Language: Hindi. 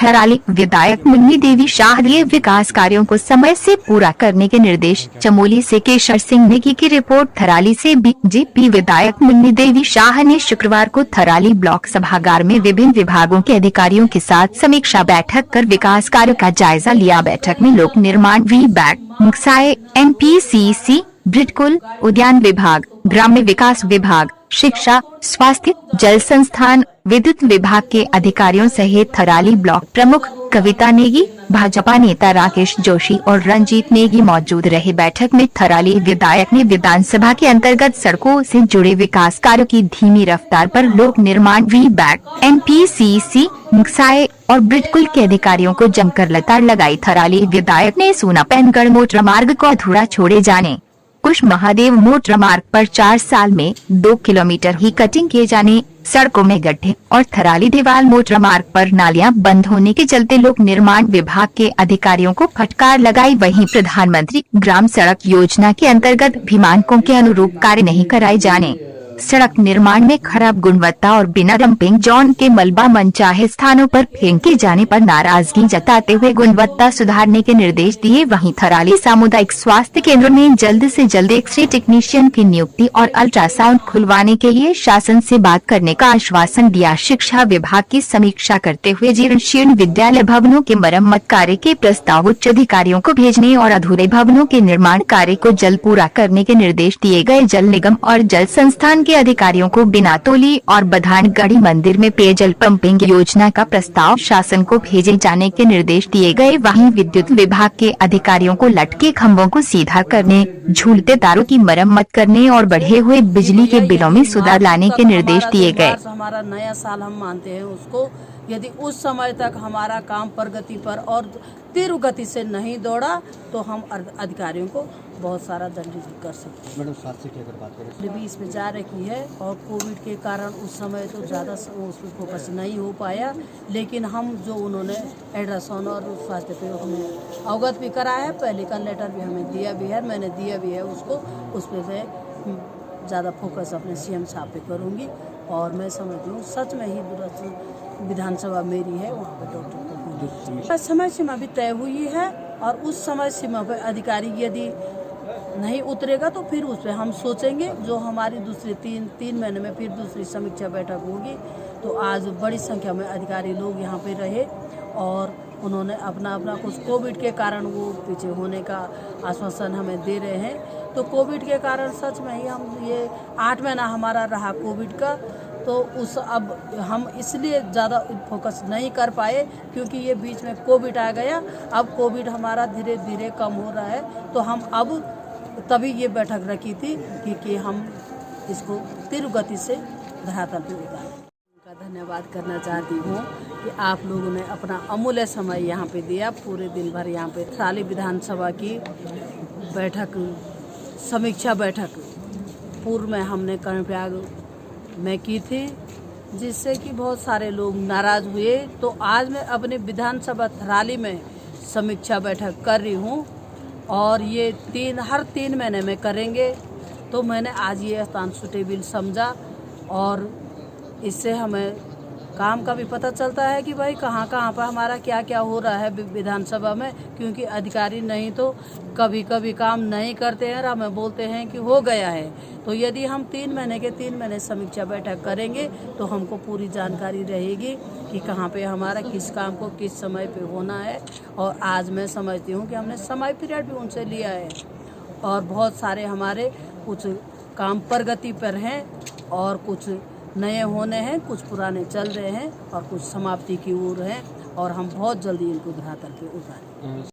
थराली विधायक मुन्नी देवी शाह ने विकास कार्यों को समय से पूरा करने के निर्देश। चमोली से केशर सिंह नेगी की रिपोर्ट। थराली से बीजेपी विधायक मुन्नी देवी शाह ने शुक्रवार को थराली ब्लॉक सभागार में विभिन्न विभागों के अधिकारियों के साथ समीक्षा बैठक कर विकास कार्यों का जायजा लिया। बैठक में लोक निर्माण विभाग, मुक्साए, NPCC, ब्रिटकुल, उद्यान विभाग, ग्राम्य विकास विभाग, शिक्षा, स्वास्थ्य, जल संस्थान, विद्युत विभाग के अधिकारियों सहित थराली ब्लॉक प्रमुख कविता नेगी, भाजपा नेता राकेश जोशी और रंजीत नेगी मौजूद रहे। बैठक में थराली विधायक ने विधानसभा के अंतर्गत सड़कों से जुड़े विकास कार्यों की धीमी रफ्तार पर लोक निर्माण विभाग, NPCC, मुक्साए और ब्रिटकुल के अधिकारियों को जमकर लताड़ लगाई। थराली विधायक ने सोनापेनगढ़ मोटर मार्ग को अधूरा छोड़े जाने, कुश महादेव मोटर मार्ग पर 4 साल में 2 किलोमीटर ही कटिंग किए जाने, सड़कों में गड्ढे और थराली देवाल मोटर मार्ग पर नालियां बंद होने के चलते लोक निर्माण विभाग के अधिकारियों को फटकार लगाई। वहीं प्रधानमंत्री ग्राम सड़क योजना के अंतर्गत भी मानकों के अनुरूप कार्य नहीं कराए जाने, सड़क निर्माण में खराब गुणवत्ता और बिना डंपिंग जोन के मलबा मनचाहे स्थानों पर फेंके जाने पर नाराजगी जताते हुए गुणवत्ता सुधारने के निर्देश दिए। वहीं थराली सामुदायिक स्वास्थ्य केंद्र में जल्द से जल्द एक्स-रे टेक्नीशियन की नियुक्ति और अल्ट्रासाउंड खुलवाने के लिए शासन से बात करने का आश्वासन दिया। शिक्षा विभाग की समीक्षा करते हुए जीर्ण विद्यालय भवनों के मरम्मत कार्य के प्रस्ताव उच्च अधिकारियों को भेजने और अधूरे भवनों के निर्माण कार्य को जल्द पूरा करने के निर्देश दिए गए। जल निगम और जल संस्थान के अधिकारियों को बिनातोली और बधानगढ़ी मंदिर में पेयजल पंपिंग योजना का प्रस्ताव शासन को भेजे जाने के निर्देश दिए गए। वहीं विद्युत विभाग के अधिकारियों को लटके खंभों को सीधा करने, झूलते तारों की मरम्मत करने और बढ़े हुए बिजली के बिलों में सुधार लाने के निर्देश दिए गए। हमारा नया साल हम मानते हैं उसको, यदि उस समय तक हमारा काम प्रगति पर और तीव्र गति से नहीं दौड़ा तो हम अधिकारियों को बहुत सारा दंड कर सकते हैं। मैडम स्वास्थ्य की अगर बात करें भी इसमें जा रखी है और कोविड के कारण उस समय तो ज़्यादा उस पर फोकस नहीं हो पाया, लेकिन हम जो उन्होंने अल्ट्रासाउंड और स्वास्थ्य पे हमें अवगत भी कराया है, पहले का लेटर भी हमें दिया भी है, मैंने दिया भी है उसको, उस पर मैं ज़्यादा फोकस अपने CM साहब पे करूँगी। और मैं समझती हूँ सच में ही दुरुस्त विधानसभा मेरी है, वहाँ पे डॉक्टर समय सीमा भी तय हुई है और उस समय सीमा पर अधिकारी यदि नहीं उतरेगा तो फिर उस पर हम सोचेंगे। जो हमारी दूसरे तीन महीने में फिर दूसरी समीक्षा बैठक होगी। तो आज बड़ी संख्या में अधिकारी लोग यहाँ पे रहे और उन्होंने अपना कुछ कोविड के कारण वो पीछे होने का आश्वासन हमें दे रहे हैं। तो कोविड के कारण सच में ही हम ये 8 महीना हमारा रहा कोविड का, तो अब हम इसलिए ज़्यादा फोकस नहीं कर पाए क्योंकि ये बीच में कोविड आ गया। अब कोविड हमारा धीरे धीरे कम हो रहा है, तो हम अब तभी ये बैठक रखी थी कि हम इसको तीव्र गति से धरातल पर उतारें। उनका धन्यवाद करना चाहती हूँ कि आप लोगों ने अपना अमूल्य समय यहाँ पे दिया, पूरे दिन भर यहाँ पे थराली विधानसभा की बैठक, समीक्षा बैठक पूर्व में हमने कर्णप्रयाग में की थी, जिससे कि बहुत सारे लोग नाराज़ हुए। तो आज मैं अपने विधानसभा थराली में समीक्षा बैठक कर रही हूँ और ये हर 3 महीने में करेंगे। तो मैंने आज ये स्थान सुटेबल समझा और इससे हमें काम का भी पता चलता है कि भाई कहाँ पर हमारा क्या क्या हो रहा है विधानसभा में, क्योंकि अधिकारी नहीं तो कभी कभी काम नहीं करते हैं और हमें बोलते हैं कि हो गया है। तो यदि हम 3 महीने समीक्षा बैठक करेंगे तो हमको पूरी जानकारी रहेगी कि कहाँ पे हमारा किस काम को किस समय पे होना है। और आज मैं समझती हूँ कि हमने समय पीरियड भी उनसे लिया है और बहुत सारे हमारे कुछ काम प्रगति पर हैं और कुछ नए होने हैं, कुछ पुराने चल रहे हैं और कुछ समाप्ति की ओर हैं और हम बहुत जल्दी इनको धरातल पे उतारें।